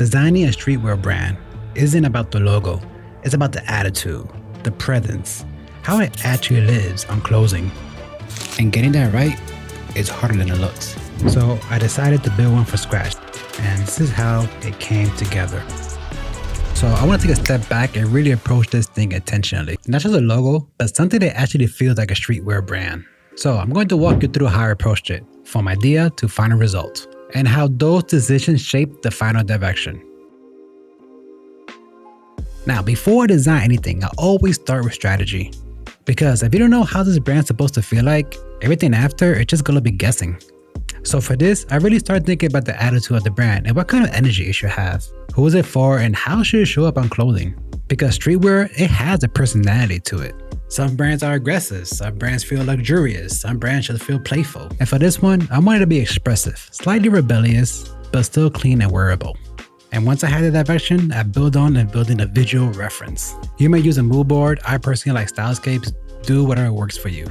Designing a streetwear brand isn't about the logo, it's about the attitude, the presence, how it actually lives on clothing. And getting that right is harder than it looks. So I decided to build one from scratch, and this is how it came together. So I want to take a step back and really approach this thing intentionally. Not just a logo, but something that actually feels like a streetwear brand. So I'm going to walk you through how I approached it, from idea to final result, and how those decisions shape the final direction. Now, before I design anything, I always start with strategy. Because if you don't know how this brand's supposed to feel like, everything after, it's just gonna be guessing. So for this, I really started thinking about the attitude of the brand and what kind of energy it should have. Who is it for and how should it show up on clothing? Because streetwear, it has a personality to it. Some brands are aggressive, some brands feel luxurious, some brands just feel playful. And for this one, I wanted to be expressive, slightly rebellious, but still clean and wearable. And once I had the direction, I built on and building a visual reference. You may use a mood board. I personally like Stylescape. Do whatever works for you.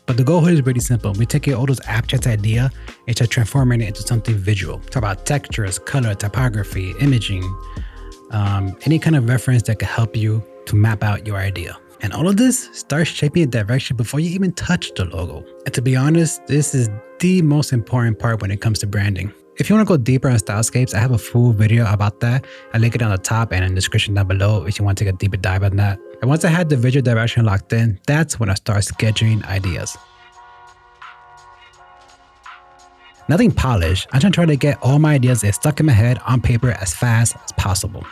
But the goal here is really simple. We take all those abstract idea and try transforming it into something visual. Talk about textures, color, typography, imaging, any kind of reference that can help you to map out your idea. And all of this starts shaping a direction before you even touch the logo. And to be honest, this is the most important part when it comes to branding. If you want to go deeper on Stylescapes, I have a full video about that. I'll link it on the top and in the description down below if you want to take a deeper dive on that. And once I had the visual direction locked in, that's when I start sketching ideas. Nothing polished. I'm just trying to get all my ideas stuck in my head on paper as fast as possible.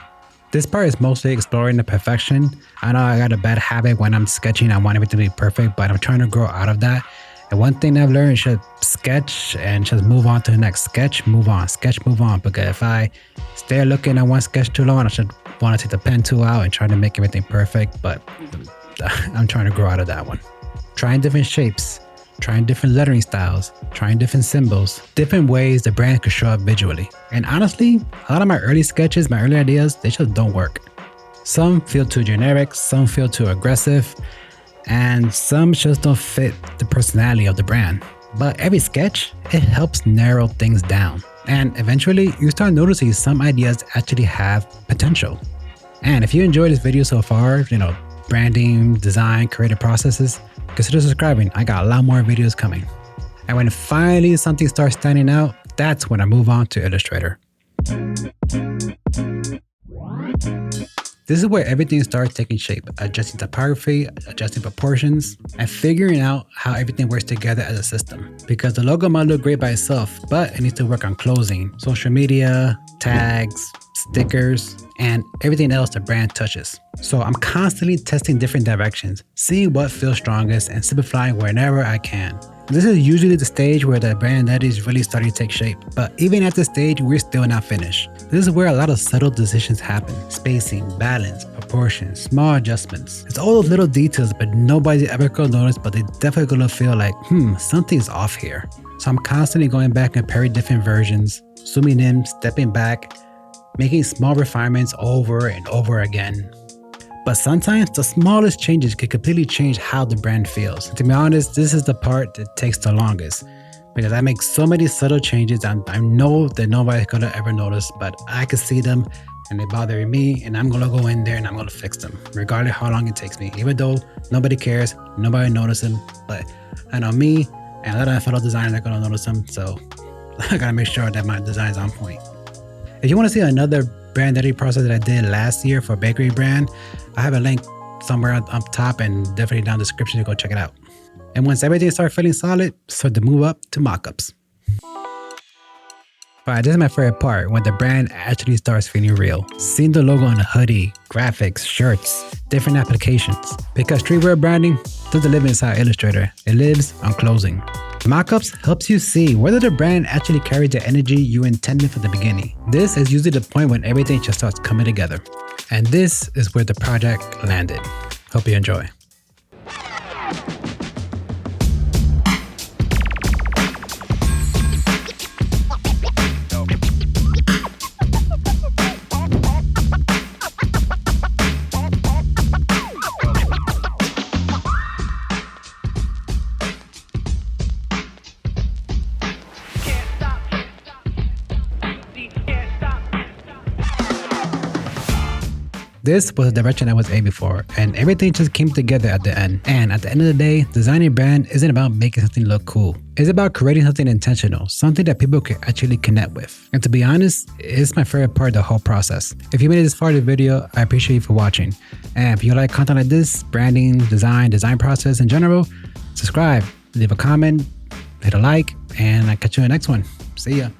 This part is mostly exploring the perfection. I know I got a bad habit when I'm sketching. I want everything to be perfect, but I'm trying to grow out of that. And one thing I've learned is just sketch and just move on to the next. Sketch, move on, sketch, move on. Because if I stay looking at one sketch too long, I should want to take the pen tool out and try to make everything perfect. But I'm trying to grow out of that one. Trying different shapes, trying different lettering styles, trying different symbols, different ways the brand could show up visually. And honestly, a lot of my early sketches, my early ideas, they just don't work. Some feel too generic, some feel too aggressive, and some just don't fit the personality of the brand. But every sketch, it helps narrow things down. And eventually, you start noticing some ideas actually have potential. And if you enjoyed this video so far, branding, design, creative processes, consider subscribing. I got a lot more videos coming. And when finally something starts standing out, that's when I move on to Illustrator. This is where everything starts taking shape, adjusting typography, adjusting proportions, and figuring out how everything works together as a system. Because the logo might look great by itself, but it needs to work on clothing, social media, tags, stickers, and everything else the brand touches. So I'm constantly testing different directions, seeing what feels strongest and simplifying whenever I can. This is usually the stage where the brand identity is really starting to take shape. But even at this stage, we're still not finished. This is where a lot of subtle decisions happen. Spacing, balance, proportions, small adjustments. It's all those little details, but nobody's ever gonna notice, but they definitely gonna feel like, something's off here. So I'm constantly going back and comparing different versions, zooming in, stepping back, making small refinements over and over again. But sometimes the smallest changes can completely change how the brand feels. To be honest, this is the part that takes the longest because I make so many subtle changes and I know that nobody's gonna ever notice, but I can see them and they bother me and I'm gonna go in there and I'm gonna fix them, regardless how long it takes me. Even though nobody cares, nobody notices them, but I know me and a lot of my fellow designers are gonna notice them, so I gotta make sure that my design is on point. If you wanna see another brand identity process that I did last year for a bakery brand, I have a link somewhere up top and definitely down in the description to go check it out. And once everything starts feeling solid, start to move up to mockups. Alright, this is my favorite part, when the brand actually starts feeling real. Seeing the logo on a hoodie, graphics, shirts, different applications. Because streetwear branding doesn't live inside Illustrator, it lives on clothing. Mockups helps you see whether the brand actually carries the energy you intended from the beginning. This is usually the point when everything just starts coming together. And this is where the project landed. Hope you enjoy. This was the direction I was aiming for, and everything just came together at the end. And at the end of the day, designing a brand isn't about making something look cool. It's about creating something intentional, something that people can actually connect with. And to be honest, it's my favorite part of the whole process. If you made it this far in the video, I appreciate you for watching. And if you like content like this, branding, design process in general, subscribe, leave a comment, hit a like, and I'll catch you in the next one. See ya.